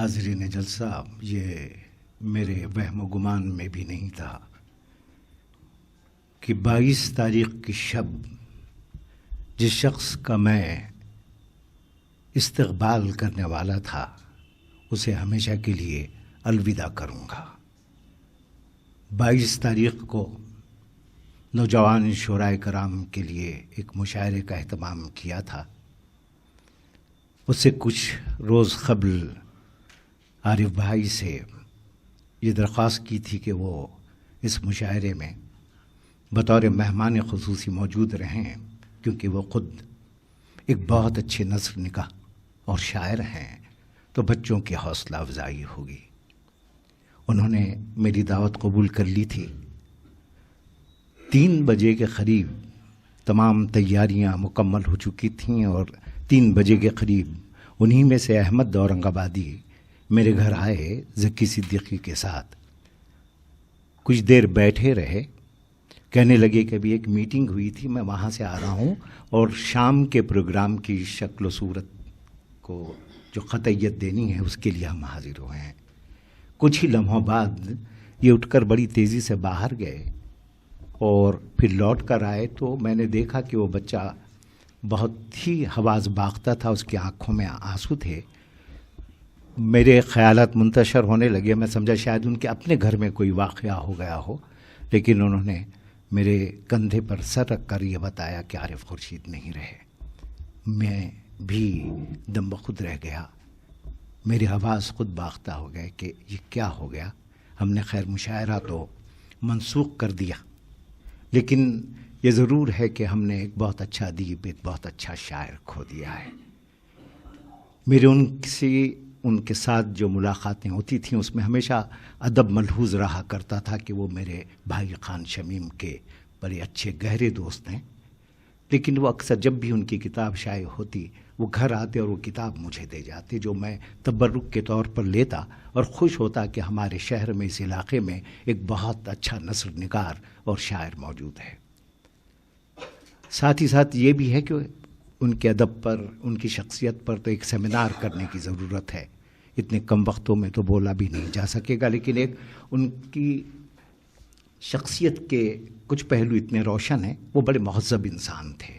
حاضرین جلسہ، یہ میرے وہم و گمان میں بھی نہیں تھا کہ 22 تاریخ کی شب جس شخص کا میں استقبال کرنے والا تھا اسے ہمیشہ کے لیے الوداع کروں گا۔ 22 تاریخ کو نوجوان شورائے کرام کے لیے ایک مشاعرے کا اہتمام کیا تھا۔ اس سے کچھ روز قبل عارف بھائی سے یہ درخواست کی تھی کہ وہ اس مشاعرے میں بطور مہمان خصوصی موجود رہیں، کیونکہ وہ خود ایک بہت اچھے نثر نگار اور شاعر ہیں، تو بچوں کی حوصلہ افزائی ہوگی۔ انہوں نے میری دعوت قبول کر لی تھی۔ 3 بجے کے قریب تمام تیاریاں مکمل ہو چکی تھیں اور 3 بجے کے قریب انہی میں سے احمد اورنگ آبادی میرے گھر آئے ذکی صدیقی کے ساتھ۔ کچھ دیر بیٹھے رہے، کہنے لگے کہ ابھی ایک میٹنگ ہوئی تھی، میں وہاں سے آ رہا ہوں اور شام کے پروگرام کی شکل و صورت کو جو قطعیت دینی ہے اس کے لیے ہم حاضر ہوئے ہیں۔ کچھ ہی لمحوں بعد یہ اٹھ کر بڑی تیزی سے باہر گئے اور پھر لوٹ کر آئے تو میں نے دیکھا کہ وہ بچہ بہت ہی حواس باختہ تھا، اس کی آنکھوں میں آنسو تھے۔ میرے خیالات منتشر ہونے لگے، میں سمجھا شاید ان کے اپنے گھر میں کوئی واقعہ ہو گیا ہو، لیکن انہوں نے میرے کندھے پر سر رکھ کر یہ بتایا کہ عارف خورشید نہیں رہے۔ میں بھی دم بخود رہ گیا، میرے حواس خود باختہ ہو گئے کہ یہ کیا ہو گیا۔ ہم نے خیر مشاعرہ تو منسوخ کر دیا، لیکن یہ ضرور ہے کہ ہم نے ایک بہت اچھا ادیب، ایک بہت اچھا شاعر کھو دیا ہے۔ میرے ان کے ساتھ جو ملاقاتیں ہوتی تھیں اس میں ہمیشہ ادب ملحوظ رہا کرتا تھا کہ وہ میرے بھائی خان شمیم کے بڑے اچھے گہرے دوست ہیں، لیکن وہ اکثر جب بھی ان کی کتاب شائع ہوتی وہ گھر آتے اور وہ کتاب مجھے دے جاتے، جو میں تبرک کے طور پر لیتا اور خوش ہوتا کہ ہمارے شہر میں، اس علاقے میں ایک بہت اچھا نثر نگار اور شاعر موجود ہے۔ ساتھ ہی ساتھ یہ بھی ہے کہ ان کے ادب پر، ان کی شخصیت پر تو ایک سیمینار کرنے کی ضرورت ہے، اتنے کم وقتوں میں تو بولا بھی نہیں جا سکے گا، لیکن ایک ان کی شخصیت کے کچھ پہلو اتنے روشن ہیں۔ وہ بڑے مہذب انسان تھے۔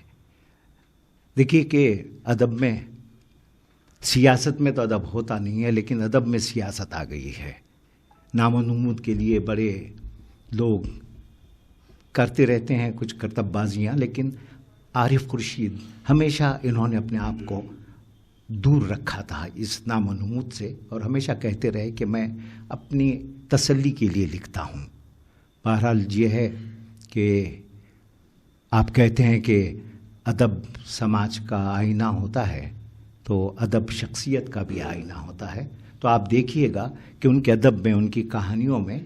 دیکھیے کہ ادب میں، سیاست میں تو ادب ہوتا نہیں ہے، لیکن ادب میں سیاست آ گئی ہے۔ نام و نمود کے لیے بڑے لوگ کرتے رہتے ہیں کچھ کرتب بازیاں، لیکن عارف خورشید ہمیشہ انہوں نے اپنے آپ کو دور رکھا تھا اس نام و نمود سے، اور ہمیشہ کہتے رہے کہ میں اپنی تسلی کے لیے لکھتا ہوں۔ بہرحال یہ ہے کہ آپ کہتے ہیں کہ ادب سماج کا آئینہ ہوتا ہے، تو ادب شخصیت کا بھی آئینہ ہوتا ہے۔ تو آپ دیکھیے گا کہ ان کے ادب میں، ان کی کہانیوں میں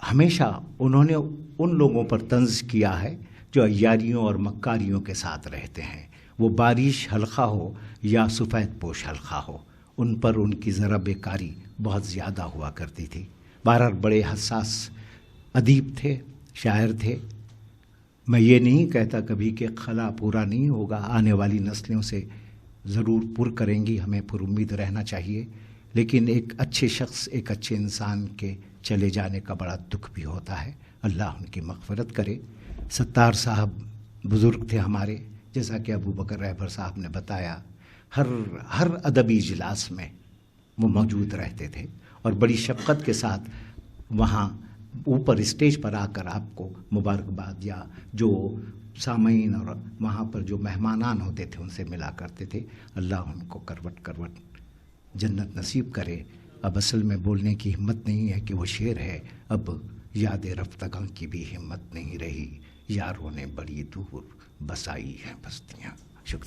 ہمیشہ انہوں نے ان لوگوں پر طنز کیا ہے جو عیاریوں اور مکاریوں کے ساتھ رہتے ہیں، وہ بارش حلقہ ہو یا سفید پوش حلقہ ہو، ان پر ان کی ذرا بیکاری بہت زیادہ ہوا کرتی تھی۔ بہرحال بڑے حساس ادیب تھے، شاعر تھے۔ میں یہ نہیں کہتا کبھی کہ خلا پورا نہیں ہوگا، آنے والی نسلوں سے ضرور پر کریں گی، ہمیں پر امید رہنا چاہیے، لیکن ایک اچھے شخص، ایک اچھے انسان کے چلے جانے کا بڑا دکھ بھی ہوتا ہے۔ اللہ ان کی مغفرت کرے۔ ستار صاحب بزرگ تھے ہمارے، جیسا کہ ابو بکر رہبر صاحب نے بتایا، ہر ادبی اجلاس میں وہ موجود رہتے تھے اور بڑی شفقت کے ساتھ وہاں اوپر اسٹیج پر آ کر آپ کو مبارکباد یا جو سامعین اور وہاں پر جو مہمانان ہوتے تھے ان سے ملا کرتے تھے۔ اللہ ان کو کروٹ کروٹ جنت نصیب کرے۔ اب اصل میں بولنے کی ہمت نہیں ہے کہ وہ شعر ہے، اب یاد رفتگاں کی بھی ہمت نہیں رہی، یاروں نے بڑی دور بسائی ہے بستیاں۔